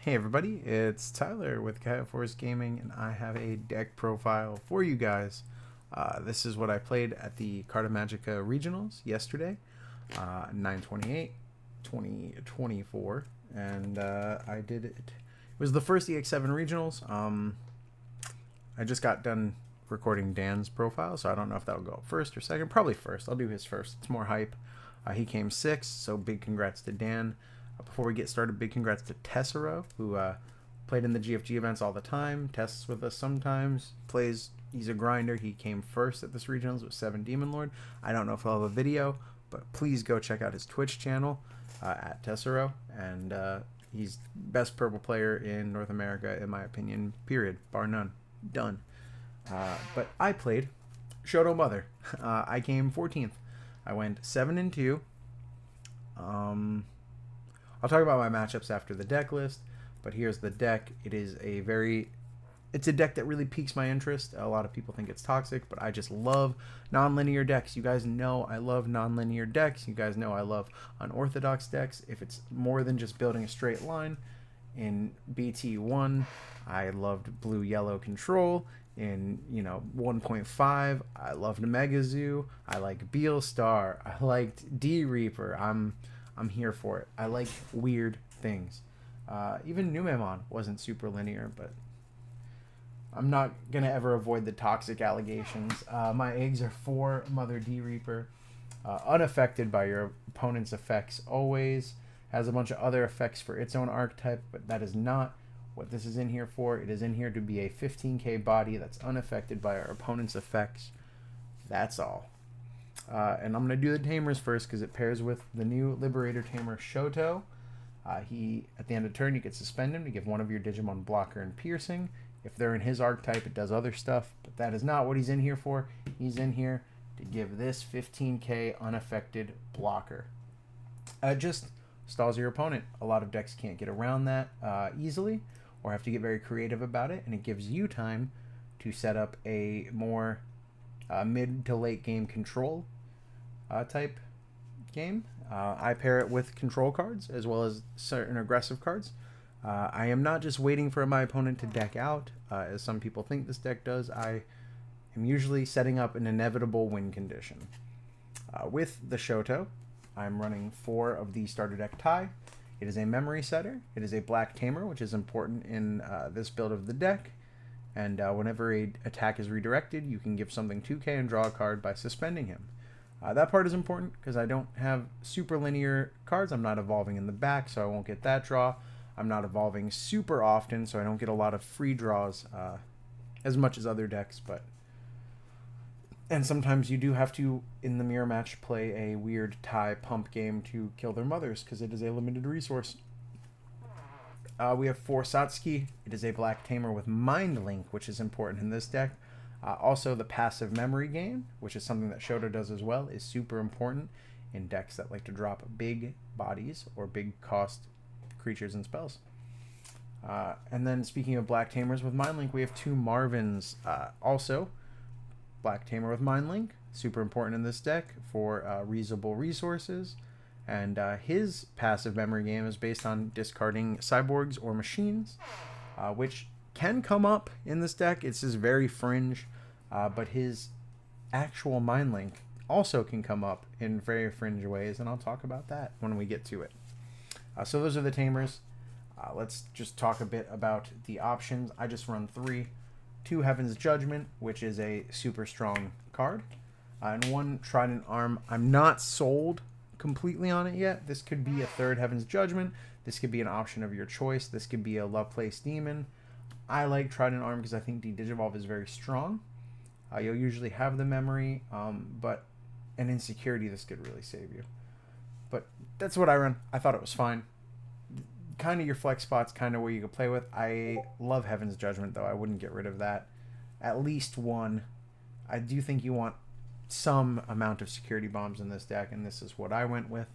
Hey everybody, it's Tyler with Gaia Gaming, and I have a deck profile for you guys. This is what I played at the Carta Magica Regionals yesterday, 9/28, 2024, and I did it. It was the first EX07 Regionals. I just got done recording Dan's profile, so I don't know if that'll go up first or second. Probably first. I'll do his first. It's more hype. He came sixth, so big congrats to Dan. Before we get started, big congrats to Tamer, who played in the GFG events all the time, tests with us sometimes, he's a grinder. He came first at this regionals with 7 Demon Lord. I don't know if I'll have a video, but please go check out his Twitch channel at Tamer, and he's best purple player in North America, in my opinion, period, bar none. Done. But I played Shoto Mother. I came 14th. I went 7-2. I'll talk about my matchups after the deck list, but here's the deck. It's a deck that really piques my interest. A lot of people think it's toxic, but I just love non-linear decks. You guys know I love non-linear decks. You guys know I love unorthodox decks. If it's more than just building a straight line. In BT1, I loved blue-yellow control. In 1.5, I loved Mega Zoo. I like Beelstar. I liked D Reaper. I'm here for it. I like weird things. Even Numemon wasn't super linear, but I'm not going to ever avoid the toxic allegations. My eggs are 4 Mother D Reaper. Unaffected by your opponent's effects always. Has a bunch of other effects for its own archetype, but that is not what this is in here for. It is in here to be a 15k body that's unaffected by our opponent's effects. That's all. And I'm going to do the Tamers first because it pairs with the new Liberator Tamer Shoto. At the end of turn, you can suspend him to give one of your Digimon blocker and piercing. If they're in his archetype, it does other stuff, but that is not what he's in here for. He's in here to give this 15k unaffected blocker. Just stalls your opponent. A lot of decks can't get around that easily or have to get very creative about it, and it gives you time to set up a more mid to late game control type game. I pair it with control cards as well as certain aggressive cards. I am not just waiting for my opponent to deck out, as some people think this deck does. I am usually setting up an inevitable win condition. With the Shoto, I'm running 4 of the starter deck tie. It is a memory setter. It is a black Tamer, which is important in this build of the deck. And whenever an attack is redirected, you can give something 2k and draw a card by suspending him. That part is important because I don't have super linear cards. I'm not evolving in the back, so I won't get that draw. I'm not evolving super often, so I don't get a lot of free draws as much as other decks. And sometimes you do have to, in the mirror match, play a weird tie pump game to kill their mothers because it is a limited resource. We have 4 Satsuki. It is a black Tamer with Mind Link, which is important in this deck. Also, the passive memory game, which is something that Shoto does as well, is super important in decks that like to drop big bodies or big cost creatures and spells. And then speaking of black Tamers with Mind Link, we have 2 Marvins. Also, black Tamer with Mind Link, super important in this deck for reusable resources. And his passive memory game is based on discarding cyborgs or machines, which can come up in this deck. It's just very fringe, but his actual Mind Link also can come up in very fringe ways, and I'll talk about that when we get to it. So those are the Tamers. Let's just talk a bit about the options. I just run 3. 2 Heaven's Judgment, which is a super strong card, and 1 Trident Arm. I'm not sold completely on it yet. This could be a 3rd Heaven's Judgment. This could be an option of your choice. This could be a Love Place Demon. I like Trident Arm because I think Digivolve is very strong. You'll usually have the memory, but an insecurity, this could really save you. But that's what I run. I thought it was fine. Kind of your flex spots, kind of where you could play with. I love Heaven's Judgment, though. I wouldn't get rid of that. At least 1. I do think you want some amount of security bombs in this deck, and this is what I went with.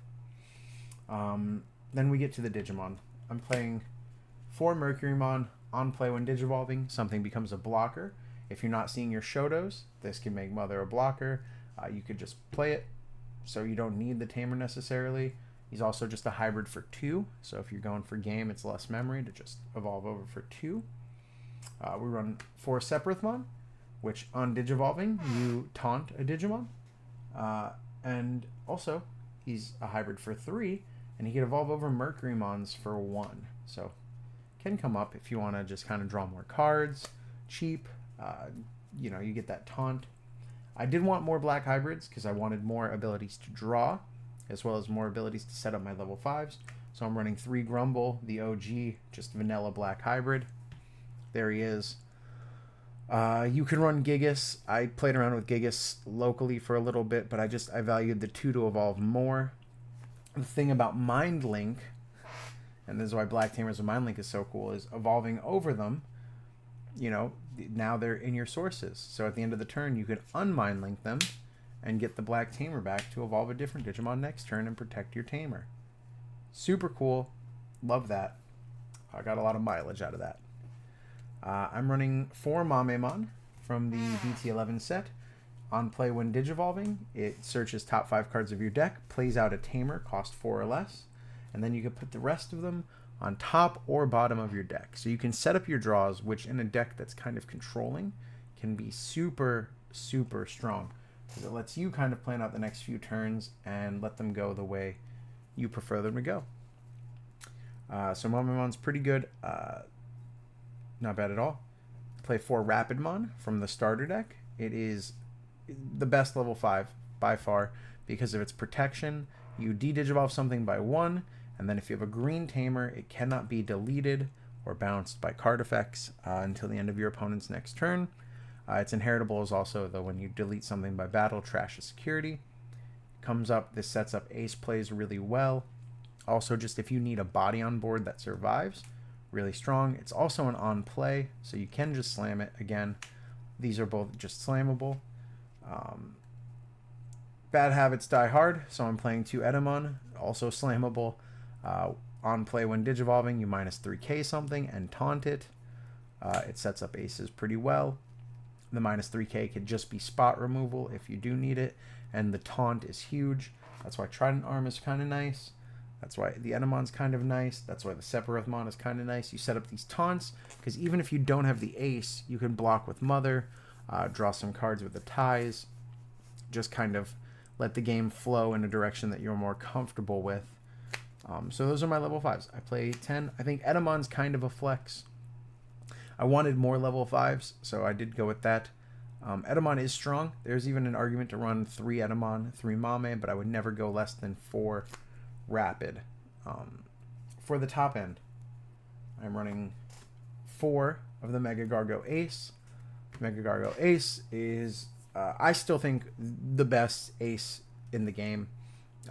Then we get to the Digimon. I'm playing 4 Mercurymon. On play when Digivolving, something becomes a blocker. If you're not seeing your Shotos, this can make Mother a blocker. You could just play it, so you don't need the Tamer necessarily. He's also just a hybrid for 2, so if you're going for game, it's less memory to just evolve over for 2. We run 4 Separathmon, which on Digivolving, you taunt a Digimon. And also, he's a hybrid for 3, and he can evolve over Mercurymons for 1. So, can come up if you want to just kind of draw more cards, cheap. You know, you get that taunt. I did want more black hybrids because I wanted more abilities to draw, as well as more abilities to set up my level 5s. So I'm running 3 Grumble, the OG, just vanilla black hybrid. There he is. You can run Gigas. I played around with Gigas locally for a little bit, but I valued the 2 to evolve more. The thing about Mind Link, and this is why Black Tamers of Mind Link is so cool, is evolving over them. You know, now they're in your sources. So at the end of the turn, you can unmind link them and get the Black Tamer back to evolve a different Digimon next turn and protect your Tamer. Super cool. Love that. I got a lot of mileage out of that. I'm running 4 Mamemon from the BT11 set. On play when Digivolving, it searches top 5 cards of your deck, plays out a Tamer, cost 4 or less, and then you can put the rest of them on top or bottom of your deck. So you can set up your draws, which in a deck that's kind of controlling can be super, super strong. Because it lets you kind of plan out the next few turns and let them go the way you prefer them to go. So Mamemon's pretty good. Not bad at all. Play 4 Rapidmon from the starter deck. It is the best level 5 by far because of its protection. You de-digivolve something by 1, and then if you have a green Tamer, it cannot be deleted or bounced by card effects until the end of your opponent's next turn. Its inheritable is also, though, when you delete something by battle, trash a security. Comes up, this sets up ace plays really well. Also, just if you need a body on board that survives, really strong. It's also an on play, so you can just slam it. Again, these are both just slammable. Bad habits die hard, so I'm playing 2 Edamon, also slammable. On play when Digivolving, you minus 3k something and taunt it. It sets up aces pretty well. The minus 3k could just be spot removal if you do need it, and the taunt is huge. That's why Trident Arm is kind of nice. That's why the Edamon's kind of nice. That's why the Separathmon is kind of nice. You set up these taunts, because even if you don't have the ace, you can block with Mother, draw some cards with the ties, just kind of let the game flow in a direction that you're more comfortable with. So those are my level 5s. I play 10. I think Edamon's kind of a flex. I wanted more level 5s, so I did go with that. Edamon is strong. There's even an argument to run 3 Edamon, 3 Mame, but I would never go less than 4 Rapid. For the top end, I'm running 4 of the Mega Gargo Ace. Mega Gargo Ace is, I still think, the best ace in the game.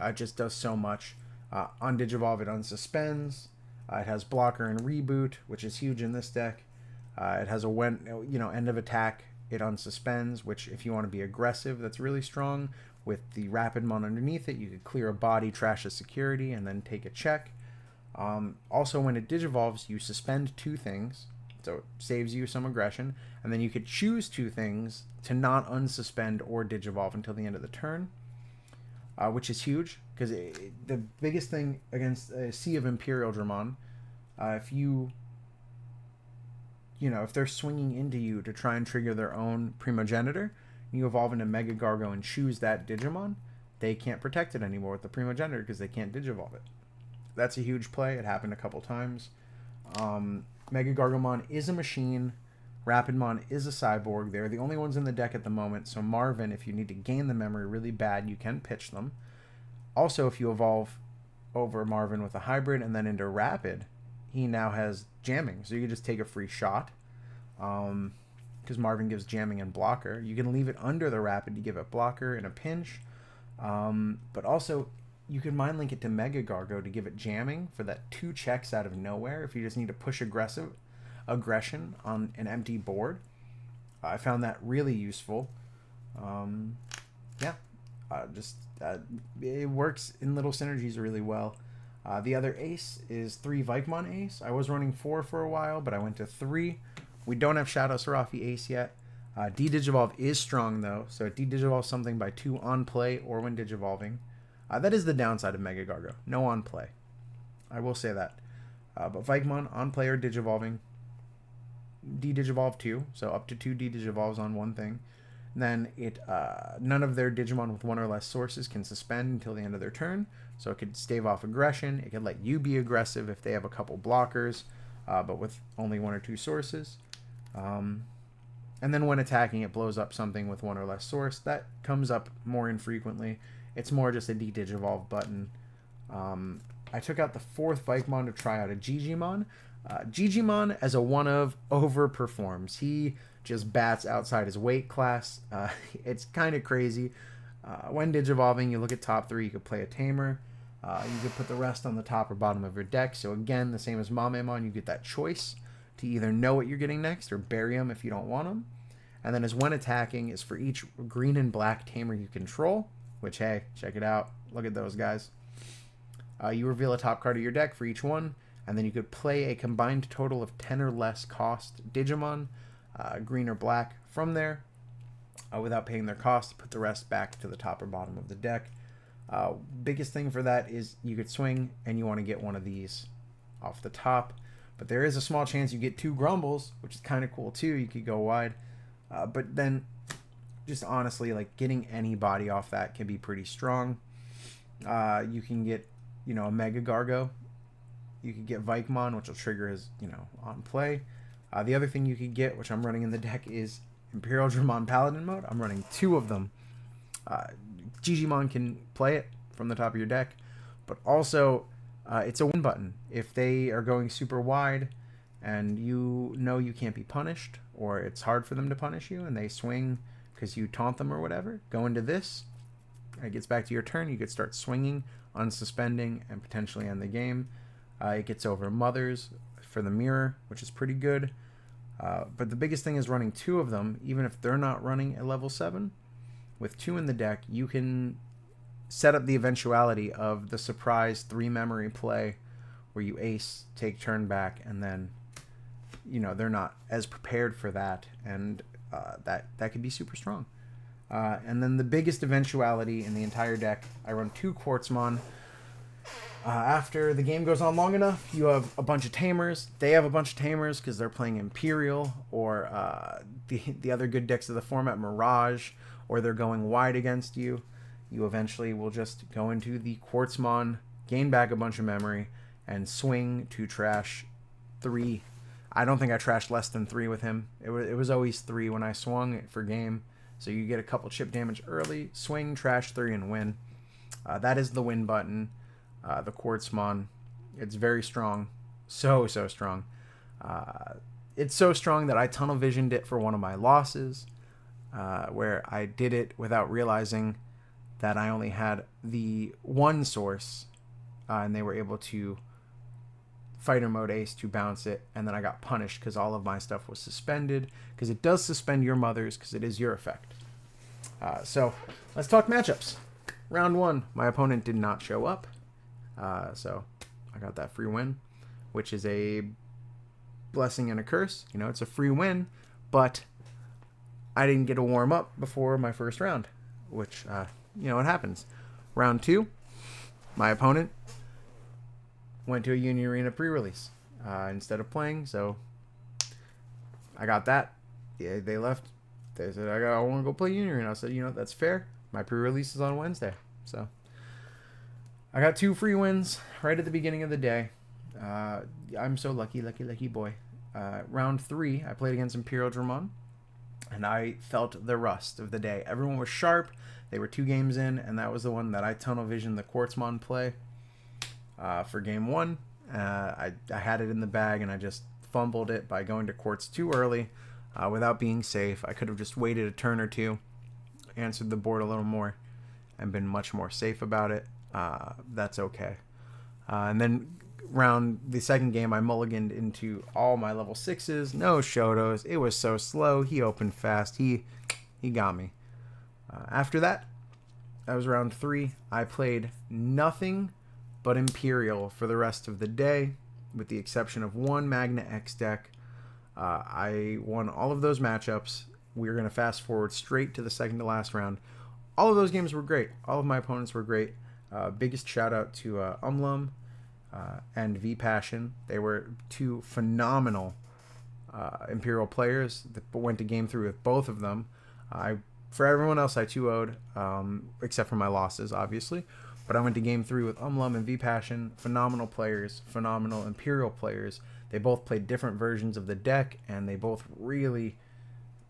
It just does so much. On Digivolve, it unsuspends. It has blocker and reboot, which is huge in this deck. It has a end of attack. It unsuspends, which if you want to be aggressive, that's really strong. With the Rapidmon underneath it, you could clear a body, trash a security, and then take a check. Also, when it Digivolves, you suspend 2 things, so it saves you some aggression, and then you could choose 2 things to not unsuspend or Digivolve until the end of the turn, which is huge, because the biggest thing against a Sea of Imperial Dramon, if they're swinging into you to try and trigger their own Primogenitor, you evolve into Mega Gargo and choose that Digimon, they can't protect it anymore with the Primogenitor because they can't Digivolve it. That's a huge play. It happened a couple times. Mega Gargomon is a machine. Rapidmon is a cyborg. They're the only ones in the deck at the moment, so Marvin, if you need to gain the memory really bad, you can pitch them. Also, if you evolve over Marvin with a hybrid and then into Rapid, he now has jamming, so you can just take a free shot. Because Marvin gives jamming and blocker. You can leave it under the Rapid to give it blocker in a pinch. But also, you can mind link it to Mega Gargo to give it jamming for that 2 checks out of nowhere if you just need to push aggression on an empty board. I found that really useful. It works in little synergies really well. The other ace is 3 Vikemon Ace. I was running 4 for a while, but I went to 3. We don't have Shadow Serafi Ace yet. De-Digivolve is strong, though, so it de-digivolves something by 2 on play or when Digivolving. That is the downside of Mega Gargo. No on play. I will say that. But Vikemon on play or Digivolving. De-Digivolve 2, so up to 2 De-Digivolves on one thing. Then none of their Digimon with one or less sources can suspend until the end of their turn. So it could stave off aggression. It could let you be aggressive if they have a couple blockers, but with only 1 or 2 sources. And then when attacking, it blows up something with 1 or less source. That comes up more infrequently. It's more just a De-Digivolve button. I took out the 4th Vikemon to try out a Digimon. Digimon as a one-of overperforms. He just bats outside his weight class. It's kind of crazy. When Digivolving, you look at top 3, you could play a Tamer. You could put the rest on the top or bottom of your deck. So again, the same as Mamemon, you get that choice to either know what you're getting next or bury them if you don't want them. And then as when attacking is for each green and black Tamer you control, which, hey, check it out. Look at those guys. You reveal a top card of your deck for each one, and then you could play a combined total of 10 or less cost Digimon, green or black, from there without paying their cost. Put the rest back to the top or bottom of the deck. Biggest thing for that is you could swing and you want to get one of these off the top. But there is a small chance you get 2 Grumbles, which is kind of cool too. You could go wide. But then, just honestly, like getting any body off that can be pretty strong. You can get, a Mega Gargo. You could get Vikemon, which will trigger his, on play. The other thing you could get, which I'm running in the deck, is Imperial Dramon Paladin mode. I'm running 2 of them. Digimon can play it from the top of your deck, but also it's a win button. If they are going super wide and you know you can't be punished, or it's hard for them to punish you, and they swing because you taunt them or whatever, go into this. It gets back to your turn. You could start swinging, unsuspending, and potentially end the game. It gets over Mothers for the mirror, which is pretty good. But the biggest thing is running 2 of them, even if they're not running at level 7. With 2 in the deck, you can set up the eventuality of the surprise 3 memory play where you ace, take turn back, and then, they're not as prepared for that, and that could be super strong. And then the biggest eventuality in the entire deck, I run 2 Quartzmon. After the game goes on long enough, you have a bunch of Tamers. They have a bunch of Tamers because they're playing Imperial, or the other good decks of the format, Mirage, or they're going wide against you. You eventually will just go into the Quartzmon, gain back a bunch of memory, and swing to trash 3. I don't think I trashed less than 3 with him. It was always 3 when I swung for game. So you get a couple chip damage early, swing, trash 3, and win. That is the win button. The Quartzmon, it's very strong. So strong. It's so strong that I tunnel visioned it for one of my losses, where I did it without realizing that I only had the 1 source, and they were able to fighter mode ace to bounce it, and then I got punished because all of my stuff was suspended, because it does suspend your Mothers because it is your effect. So let's talk matchups. Round 1, my opponent did not show up, so I got that free win, which is a blessing and a curse. It's a free win, but I didn't get to warm up before my first round, which it happens. Round 2, my opponent went to a Union Arena pre-release instead of playing, so I got that. Yeah, they left. They said, I want to go play Union Arena. I said, that's fair. My pre-release is on Wednesday. So I got 2 free wins right at the beginning of the day. I'm so lucky boy. Round 3, I played against Imperial Dramon, and I felt the rust of the day. Everyone was sharp. They were 2 games in, and that was the one that I tunnel visioned the Quartzmon play. For game 1, I had it in the bag, and I just fumbled it by going to Quartz too early without being safe. I could have just waited a turn or 2, answered the board a little more, and been much more safe about it. That's okay. And then the second game, I mulliganed into all my level 6s, no Shotos. It was so slow. He opened fast. He got me. After that was round 3. I played nothing but Imperial for the rest of the day, with the exception of 1 Magna X deck. I won all of those matchups. We're going to fast forward straight to the second to last round. All of those games were great. All of my opponents were great. Biggest shout out to and V Passion. They were two phenomenal Imperial players that went to game 3 with both of them. For everyone else, I 2-0'd, except for my losses, obviously. But I went to game 3 with and V Passion. Phenomenal players, phenomenal Imperial players. They both played different versions of the deck, and they both really...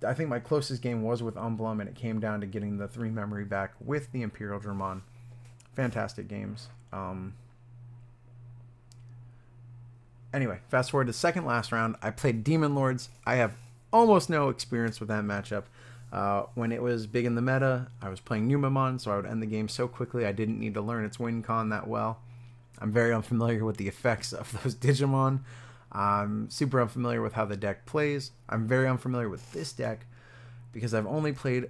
I think my closest game was with and it came down to getting the 3 memory back with the Imperial Digimon. Fantastic games. Anyway, fast forward to second last round. I played Demon Lords. I have almost no experience with that matchup. When it was big in the meta, I was playing Numemon, so I would end the game so quickly I didn't need to learn its win con that well. I'm very unfamiliar with the effects of those Digimon. I'm super unfamiliar with how the deck plays. I'm very unfamiliar with this deck because I've only played,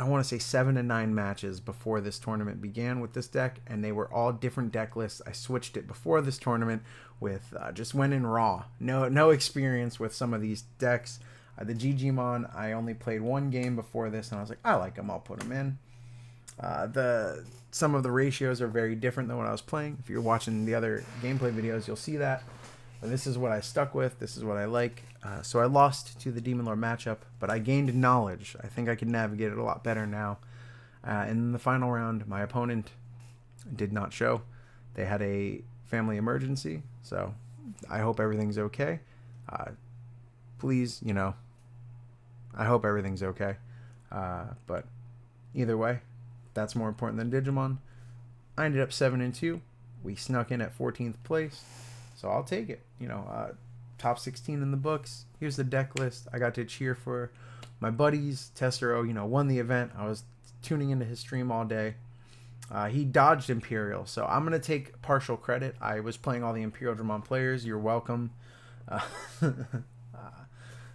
I want to say 7 to 9 matches before this tournament began with this deck, and they were all different deck lists. I switched it before this tournament with, just went in raw. No experience with some of these decks. The Digimon, I only played 1 game before this, and I was like, I like them, I'll put them in. Some of the ratios are very different than what I was playing. If you're watching the other gameplay videos, you'll see that. But this is what I stuck with. This is what I like. So I lost to the Demon Lord matchup, but I gained knowledge. I think I can navigate it a lot better now. In the final round, my opponent did not show. They had a family emergency, so I hope everything's okay. Please, I hope everything's okay. But either way, that's more important than Digimon. I ended up 7-2. We snuck in at 14th place. So I'll take it. Top 16 in the books. Here's the deck list. I got to cheer for my buddies. Tessero, won the event. I was tuning into his stream all day. He dodged Imperial, so I'm going to take partial credit. I was playing all the Imperial Digimon players. You're welcome.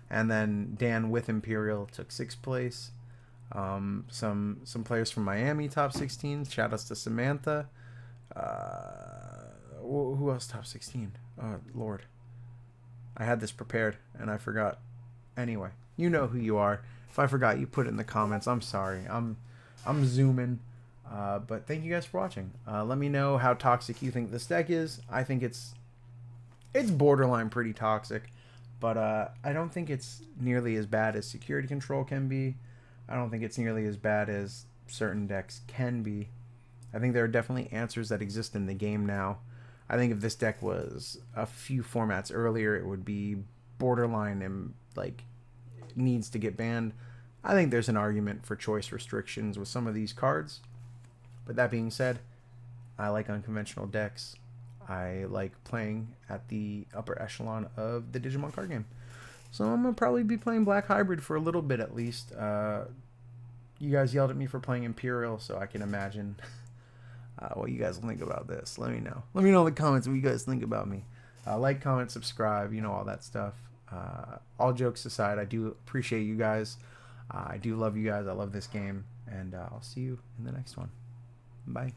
And then Dan with Imperial took 6th place. Some players from Miami top 16. Shout outs to Samantha. Who else top 16? Oh, Lord. I had this prepared, and I forgot. Anyway, you know who you are. If I forgot, you put it in the comments. I'm sorry. I'm zooming. But thank you guys for watching. Let me know how toxic you think this deck is. I think it's borderline pretty toxic. But I don't think it's nearly as bad as Security Control can be. I don't think it's nearly as bad as certain decks can be. I think there are definitely answers that exist in the game now. I think if this deck was a few formats earlier, it would be borderline and needs to get banned. I think there's an argument for choice restrictions with some of these cards. But that being said, I like unconventional decks. I like playing at the upper echelon of the Digimon card game. So I'm going to probably be playing Black Hybrid for a little bit at least. You guys yelled at me for playing Imperial, so I can imagine what you guys think about this. Let me know. Let me know in the comments what you guys think about me. Like, comment, subscribe, all that stuff. All jokes aside, I do appreciate you guys. I do love you guys. I love this game. And I'll see you in the next one. Bye.